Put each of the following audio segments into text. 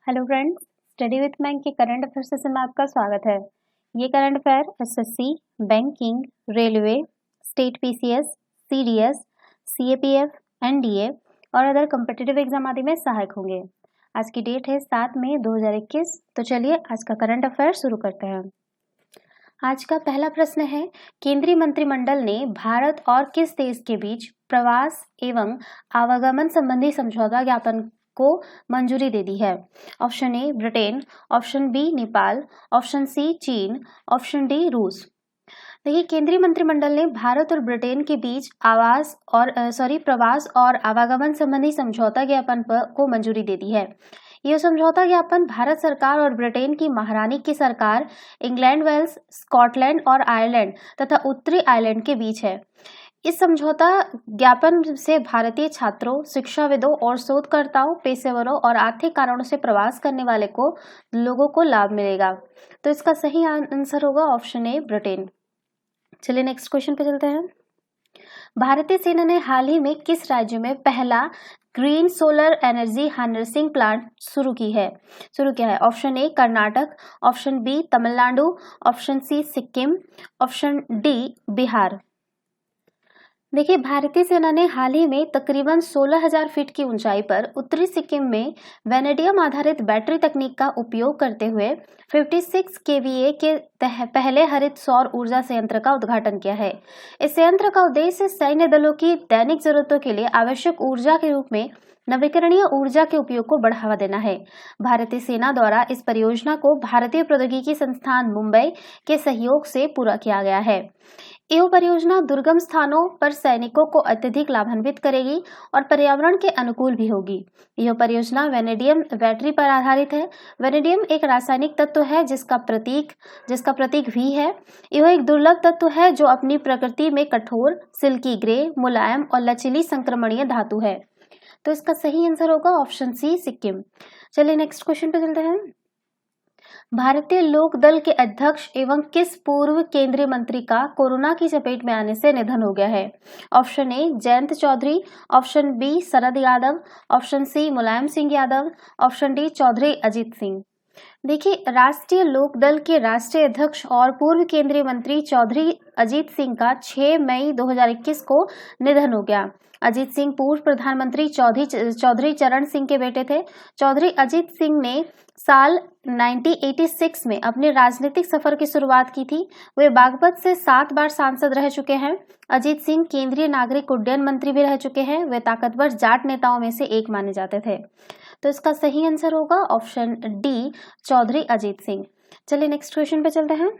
Hello friends, study with bank के current affair session में आपका स्वागत है। ये current affair SSC, banking, railway, state PCS, CDS, CAPF, NDA और अदर कॉम्पिटिटिव एग्जाम आदि में सहायक होंगे। आज की डेट है 7 मई 2021। तो चलिए आज का करंट अफेयर शुरू करते हैं। आज का पहला प्रश्न है, केंद्रीय मंत्रिमंडल ने भारत और किस देश के बीच प्रवास एवं आवागमन संबंधी समझौता ज्ञापन को मंजूरी दे दी है? Option A Britain, option B Nepal, option C चीन, ऑप्शन डी रूस। देखिए, केंद्रीय मंत्रिमंडल ने भारत और ब्रिटेन के बीच प्रवास और आवागमन संबंधी समझौता ज्ञापन को मंजूरी दे दी है। यह समझौता ज्ञापन भारत सरकार और ब्रिटेन की महारानी की सरकार, इंग्लैंड, वेल्स, स्कॉटलैंड और आयरलैंड तथा उत्तरी आयरलैंड के बीच है। इस समझौता ज्ञापन से भारतीय छात्रों, शिक्षाविदों और शोधकर्ताओं, पेशेवरों और आर्थिक कारणों से प्रवास करने वाले लोगों को लाभ मिलेगा। तो इसका सही आंसर होगा ऑप्शन ए ब्रिटेन। चलिए नेक्स्ट क्वेश्चन पे चलते हैं। भारतीय सेना ने हाल ही में किस राज्य में पहला green solar energy harnessing plant शुरू किया है? Option A Karnataka, option B Tamil Nadu, option C Sikkim, option D Bihar. देखिए, भारतीय सेना ने हाल ही में तकरीबन 16,000 फीट की ऊंचाई पर उत्तरी सिक्किम में वेनेडियम आधारित बैटरी तकनीक का उपयोग करते हुए 56 केवीए के पहले हरित सौर ऊर्जा संयंत्र का उद्घाटन किया है। इस संयंत्र का उद्देश्य सैन्य दलों की दैनिक जरूरतों के लिए आवश्यक ऊर्जा के रूप में नवीकरणीय ऊर्जा के उपयोग को बढ़ावा देना है। भारतीय सेना द्वारा इस परियोजना को भारतीय प्रौद्योगिकी संस्थान मुंबई के सहयोग से पूरा किया गया है। यह परियोजना दुर्गम स्थानों पर सैनिकों को अत्यधिक लाभान्वित करेगी और पर्यावरण के अनुकूल भी होगी। यह परियोजना वेनेडियम बैटरी पर आधारित है। वेनेडियम एक रासायनिक तत्व है जिसका प्रतीक V है। यह एक दुर्लभ तत्व है जो अपनी प्रकृति में कठोर, सिल्की ग्रे, मुलायम और लचीली संक्रमणीय धातु है। तो इसका सही आंसर होगा ऑप्शन सी सिक्किम। चलिए नेक्स्ट क्वेश्चन पे चलते हैं। भारतीय लोक दल के अध्यक्ष एवं किस पूर्व केंद्रीय मंत्री का कोरोना की चपेट में आने से निधन हो गया है? Option A Jayant Chaudhary, option B Sharad Yadav, option C Mulayam Singh Yadav, option D Chaudhary Ajit Singh. देखिए, राष्ट्रीय लोक दल के राष्ट्रीय अध्यक्ष और पूर्व केंद्रीय मंत्री चौधरी अजीत सिंह का 6 मई 2021 को निधन हो गया। अजीत सिंह पूर्व प्रधानमंत्री चौधरी चरण सिंह के बेटे थे। चौधरी अजीत सिंह ने साल 1986 में अपने राजनीतिक सफर की शुरुआत की थी। वे बागपत से 7 बार सांसद रह चुके हैं। अजीत सिंह केंद्रीय नागरिक उड्डयन मंत्री भी रह चुके हैं। वे ताकतवर जाट नेताओं में से एक माने जाते थे। तो इसका सही आंसर होगा ऑप्शन डी चौधरी अजीत सिंह। चलिए नेक्स्ट क्वेश्चन पे चलते हैं।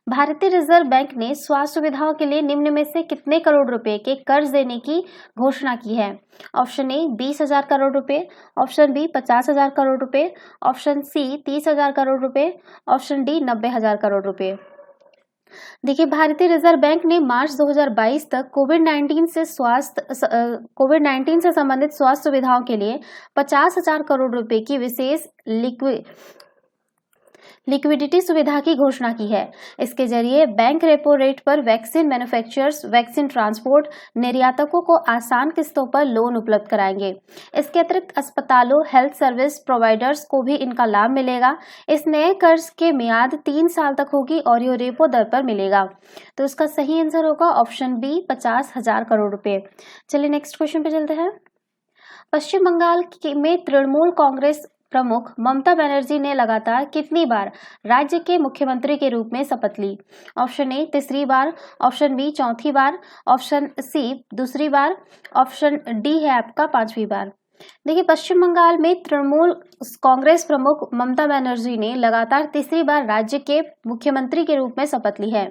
भारतीय रिजर्व बैंक ने स्वास्थ्य सुविधाओं के लिए निम्न में से कितने करोड़ रुपए के कर्ज देने की घोषणा की है? ऑप्शन ए 20,000 करोड़ रुपए, ऑप्शन बी 50,000 करोड़ रुपए, ऑप्शन सी 30,000 करोड़ रुपए, ऑप्शन डी 90,000 करोड़ रुपए। देखिए, भारतीय रिजर्व बैंक ने मार्च 2022 तक कोविड-19 से संबंधित स्वास्थ्य सुविधाओं के लिए 50,000 करोड़ रुपए की विशेष लिक्विडिटी सुविधा की घोषणा की है। इसके जरिए बैंक रेपो रेट पर वैक्सीन मैन्युफैक्चरर्स, वैक्सीन ट्रांसपोर्ट निर्यातकों को आसान किस्तों पर लोन उपलब्ध कराएंगे। इसके अतिरिक्त अस्पतालों, हेल्थ सर्विस प्रोवाइडर्स को भी इनका लाभ मिलेगा। इस नए कर्ज के मियाद 3 साल तक होगी और यह रेपो दर पर मिलेगा। तो इसका सही आंसर होगा ऑप्शन बी 50,000 करोड़ रुपए। चलिए नेक्स्ट क्वेश्चन पे चलते हैं। पश्चिम बंगाल में तृणमूल कांग्रेस प्रमुख ममता बनर्जी ने लगातार कितनी बार राज्य के मुख्यमंत्री के रूप में शपथ ली? ऑप्शन ए 3 बार, ऑप्शन बी 4 बार, ऑप्शन सी 2 बार, ऑप्शन डी है आपका 5वीं बार। देखिए, पश्चिम बंगाल में तृणमूल कांग्रेस प्रमुख ममता बनर्जी ने लगातार 3री बार राज्य के मुख्यमंत्री के रूप में शपथ ली है।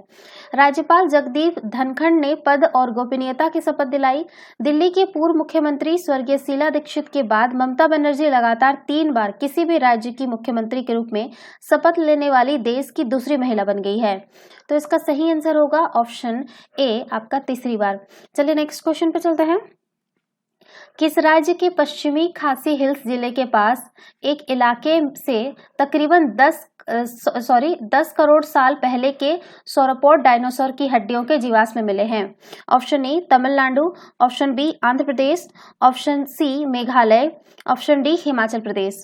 राज्यपाल जगदीप धनखड़ ने पद और गोपनीयता की शपथ दिलाई। दिल्ली के पूर्व मुख्यमंत्री स्वर्गीय शीला दीक्षित के बाद ममता बनर्जी लगातार 3 बार किसी भी राज्य की मुख्यमंत्री के रूप में शपथ लेने वाली देश की दूसरी महिला बन गई है। तो इसका सही आंसर होगा ऑप्शन ए आपका 3री बार। चलिए नेक्स्ट क्वेश्चन पे चलते हैं। किस राज्य के पश्चिमी खासी हिल्स जिले के पास एक इलाके से तकरीबन 10 करोड़ साल पहले के सौरोपॉड डायनासोर की हड्डियों के जीवाश्म मिले हैं? Option A Tamil Nadu, option B Andhra Pradesh, option C Meghalaya, option D Himachal Pradesh.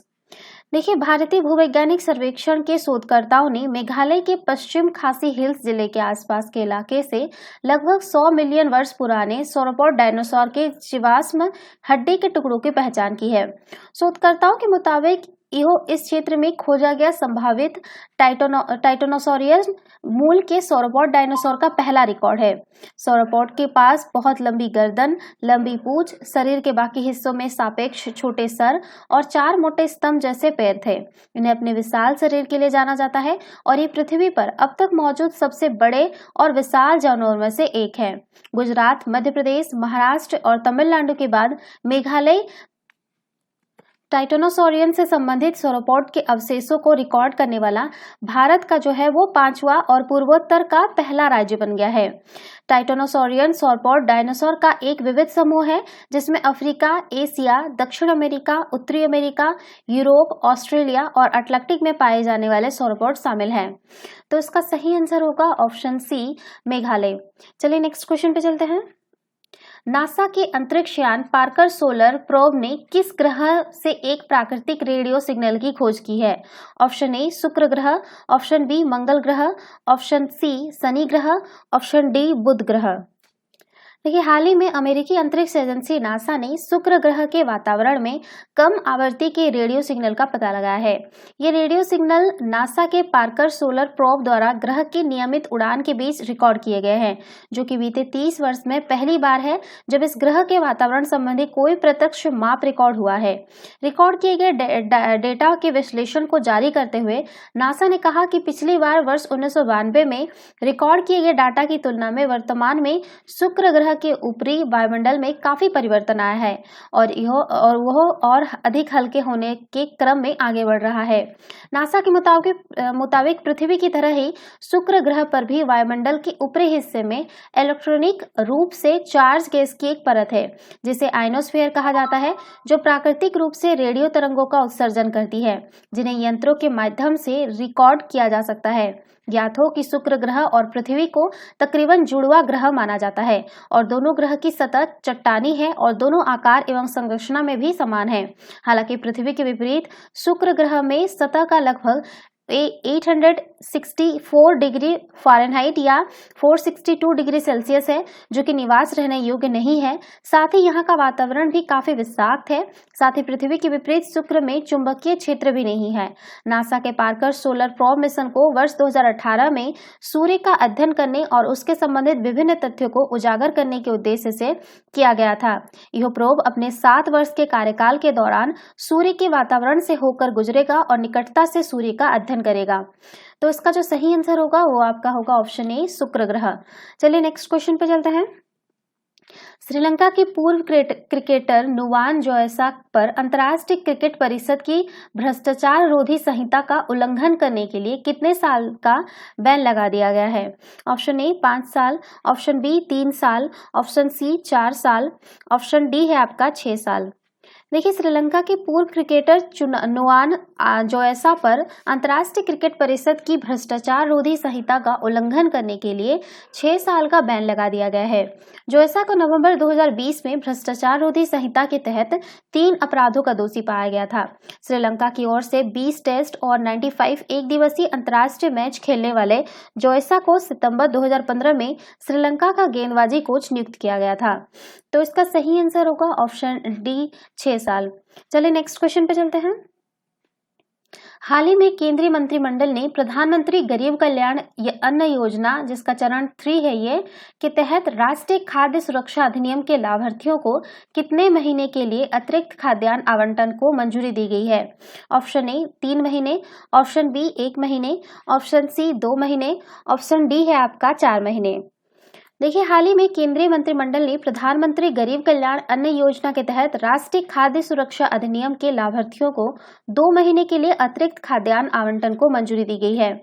देखिए, भारतीय भूवैज्ञानिक सर्वेक्षण के शोधकर्ताओं ने मेघालय के पश्चिम खासी हिल्स जिले के आसपास के इलाके से लगभग 100 मिलियन वर्ष पुराने सौरोपॉड डायनासोर के जीवाश्म हड्डी के टुकड़ों की पहचान की है। शोधकर्ताओं के मुताबिक यह इस क्षेत्र में खोजा गया संभावित टाइटेनोसॉरियस मूल के सौरोपॉड डायनासोर का पहला रिकॉर्ड है। सौरोपॉड के पास बहुत लंबी गर्दन, लंबी पूंछ, शरीर के बाकी हिस्सों में सापेक्ष छोटे सर और 4 मोटे स्तंभ जैसे पैर थे। इन्हें अपने विशाल शरीर के लिए जाना जाता है और ये पृथ्वी पर अब तक मौजूद सबसे बड़े और विशाल जानवरों में से एक है। गुजरात, मध्य प्रदेश, महाराष्ट्र और तमिलनाडु के बाद मेघालय टाइटेनोसॉरियन से संबंधित सौरोपॉड के अवशेषों को रिकॉर्ड करने वाला भारत का जो है वो 5वां और पूर्वोत्तर का पहला राज्य बन गया है। टाइटेनोसॉरियन सौरोपॉड डायनासोर का एक विविध समूह है जिसमें अफ्रीका, एशिया, दक्षिण अमेरिका, उत्तरी अमेरिका, यूरोप, ऑस्ट्रेलिया और अटलांटिक में पाए जाने वाले सौरोपॉड शामिल हैं। तो इसका सही आंसर होगा ऑप्शन सी, मेघालय। चलिए नेक्स्ट क्वेश्चन पे चलते हैं। नासा के अंतरिक्ष यान पार्कर सोलर प्रोब ने किस ग्रह से एक प्राकृतिक रेडियो सिग्नल की खोज की है? ऑप्शन ए शुक्र ग्रह, ऑप्शन बी मंगल ग्रह, ऑप्शन सी शनि ग्रह, ऑप्शन डी बुध ग्रह। देखिए, हाल ही में अमेरिकी अंतरिक्ष एजेंसी नासा ने शुक्र ग्रह के वातावरण में कम आवृत्ति के रेडियो सिग्नल का पता लगाया है। ये रेडियो सिग्नल नासा के पार्कर सोलर प्रोब द्वारा ग्रह की नियमित उड़ान के बीच रिकॉर्ड किए गए हैं, जो कि बीते 30 वर्ष में पहली बार है जब इस ग्रह के वातावरण संबंधी कोई प्रत्यक्ष माप रिकॉर्ड हुआ है। रिकॉर्ड किए गए डेटा के विश्लेषण को जारी करते हुए नासा ने कहा कि पिछली बार वर्ष 1992 में रिकॉर्ड किए गए डाटा की तुलना में वर्तमान में शुक्र ग्रह के ऊपरी वायुमंडल में काफी परिवर्तन आया है और वह और अधिक हल्के होने के क्रम में आगे बढ़ रहा है। नासा के मुताबिक पृथ्वी की तरह ही शुक्र ग्रह पर भी वायुमंडल के ऊपरी हिस्से में इलेक्ट्रॉनिक रूप से चार्ज गैस की एक परत है जिसे आयनोस्फीयर कहा जाता है, जो प्राकृतिक रूप से रेडियो तरंगों का उत्सर्जन करती है जिन्हें यंत्रों के माध्यम से रिकॉर्ड किया जा सकता है। ज्ञात हो कि शुक्र ग्रह और पृथ्वी को तकरीबन जुड़वा ग्रह माना जाता है और दोनों ग्रह की सतह चट्टानी है और दोनों आकार एवं संरचना में भी समान है। हालांकि पृथ्वी के विपरीत शुक्र ग्रह में सतह का लगभग 864 डिग्री फ़ारेनहाइट या 462 डिग्री सेल्सियस है, जो कि निवास रहने योग्य नहीं है। साथ ही यहाँ का वातावरण भी काफी विषाक्त है। साथ ही पृथ्वी के विपरीत शुक्र में चुंबकीय क्षेत्र भी नहीं है। नासा के पार्कर सोलर प्रोब मिशन को वर्ष 2018 में सूर्य का अध्ययन करने और उसके संबंधित विभिन्न तथ्यों को उजागर करने के उद्देश्य से किया गया था। यह प्रोब अपने 7 वर्ष के कार्यकाल के दौरान सूर्य के वातावरण से होकर गुजरेगा और निकटता से सूर्य का अध्ययन करेगा। तो इसका जो सही आंसर होगा वो आपका होगा ऑप्शन ए, शुक्र ग्रह। चलिए नेक्स्ट क्वेश्चन पे चलते हैं। श्रीलंका के पूर्व क्रिकेटर नुवान जोयसा पर अंतर्राष्ट्रीय क्रिकेट परिषद की भ्रष्टाचार रोधी संहिता का उल्लंघन करने के लिए कितने साल का बैन लगा दिया गया है? ऑप्शन ए 5 साल, ऑप्शन बी 3 साल, ऑप्शन सी 4 साल, ऑप्शन डी है आपका 6 साल। देखिए, श्रीलंका के पूर्व क्रिकेटर नुवान जोयसा पर अंतर्राष्ट्रीय क्रिकेट परिषद की भ्रष्टाचार रोधी संहिता का उल्लंघन करने के लिए 6 साल का बैन लगा दिया गया है। जोयसा को नवंबर 2020 में भ्रष्टाचार रोधी संहिता के तहत 3 अपराधों का दोषी पाया गया था। श्रीलंका की ओर से 20 टेस्ट और 95 एक दिवसीय अंतर्राष्ट्रीय मैच खेलने वाले जोयसा को सितंबर 2015 में श्रीलंका का गेंदबाजी कोच नियुक्त किया गया था। तो इसका सही आंसर होगा ऑप्शन डी, 6 साल। चलिए नेक्स्ट क्वेश्चन पे चलते हैं। हाल ही में केंद्रीय मंत्रिमंडल ने प्रधानमंत्री गरीब कल्याण अन्न योजना, जिसका चरण 3 है ये, के तहत राष्ट्रीय खाद्य सुरक्षा अधिनियम के लाभार्थियों को कितने महीने के लिए अतिरिक्त खाद्यान्न आवंटन को मंजूरी दी गई है? ऑप्शन ए 3 महीने, ऑप्शन बी 1 महीने, ऑप्शन सी 2 महीने, ऑप्शन डी है आपका 4 महीने। देखिए, हाल ही में केंद्रीय मंत्रिमंडल ने प्रधानमंत्री गरीब कल्याण अन्न योजना के तहत राष्ट्रीय खाद्य सुरक्षा अधिनियम के लाभार्थियों को 2 महीने के लिए अतिरिक्त खाद्यान्न आवंटन को मंजूरी दी गई है।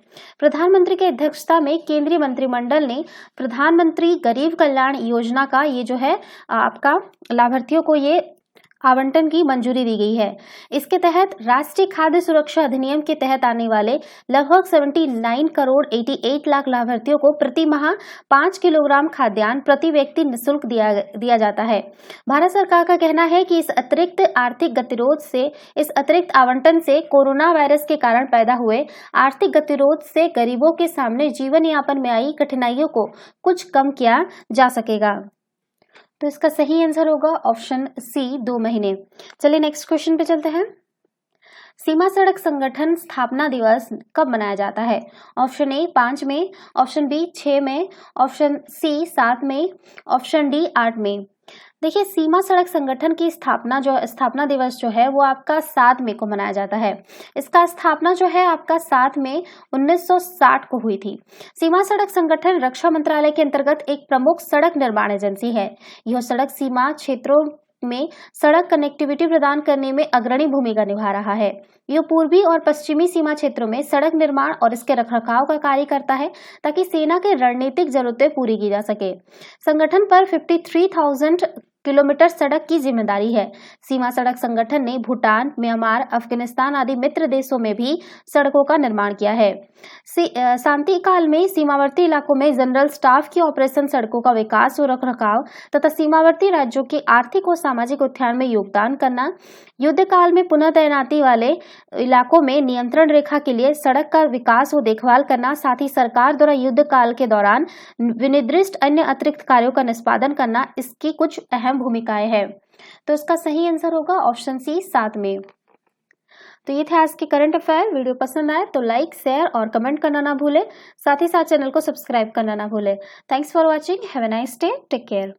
प्रधानमंत्री की अध्यक्षता में केंद्रीय मंत्रिमंडल ने प्रधानमंत्री गरीब कल्याण योजना का ये जो है आपका लाभार्थियों को ये आवंटन की मंजूरी दी गई है। इसके तहत राष्ट्रीय खाद्य सुरक्षा अधिनियम के तहत आने वाले लगभग 79 करोड़ 88 लाख लाभार्थियों को प्रति माह 5 किलोग्राम खाद्यान्न प्रति व्यक्ति निःशुल्क दिया जाता है। भारत सरकार का कहना है कि इस अतिरिक्त आर्थिक गतिरोध से, इस अतिरिक्त आवंटन से कोरोना वायरस के कारण पैदा हुए आर्थिक गतिरोध से गरीबों के सामने जीवन यापन में आई कठिनाइयों को कुछ कम किया जा सकेगा। तो इसका सही आंसर होगा ऑप्शन सी, 2 महीने। चलिए नेक्स्ट क्वेश्चन पे चलते हैं। सीमा सड़क संगठन स्थापना दिवस कब मनाया जाता है? ऑप्शन ए 5 में, ऑप्शन बी 6 में, ऑप्शन सी 7 में, ऑप्शन डी 8 में। देखिए, सीमा सड़क संगठन की स्थापना दिवस जो है वो आपका 7 मई को मनाया जाता है। इसका स्थापना जो है आपका 7 मई 1960 को हुई थी। सीमा सड़क संगठन रक्षा मंत्रालय के अंतर्गत एक प्रमुख सड़क निर्माण एजेंसी है। यह सड़क सीमा क्षेत्रों में सड़क कनेक्टिविटी प्रदान करने में अग्रणी भूमिका निभा रहा है। यह पूर्वी और पश्चिमी सीमा क्षेत्रों में सड़क निर्माण और इसके रखरखाव का कार्य करता है ताकि सेना के रणनीतिक जरूरतें पूरी की जा सके। संगठन पर 53,000 किलोमीटर सड़क की जिम्मेदारी है। सीमा सड़क संगठन ने भूटान, म्यांमार, अफगानिस्तान आदि मित्र देशों में भी सड़कों का निर्माण किया है। शांति काल में सीमावर्ती इलाकों में जनरल स्टाफ की ऑपरेशन सड़कों का विकास और रखरखाव तथा सीमावर्ती राज्यों के आर्थिक और सामाजिक उत्थान में योगदान करना, युद्ध काल में पुनः तैनाती वाले इलाकों में नियंत्रण रेखा के लिए सड़क का विकास और देखभाल करना, साथ ही सरकार द्वारा युद्ध काल के दौरान विनिर्दिष्ट अन्य अतिरिक्त कार्यों का निष्पादन करना इसकी कुछ अहम भूमिकाएं हैं। तो इसका सही आंसर होगा ऑप्शन सी, 7 में। तो ये थे आज के करंट अफेयर। वीडियो पसंद आए तो लाइक, शेयर और कमेंट करना ना भूले। साथ ही साथ चैनल को सब्सक्राइब करना ना भूले। Thanks for watching. Have a nice day. Take care.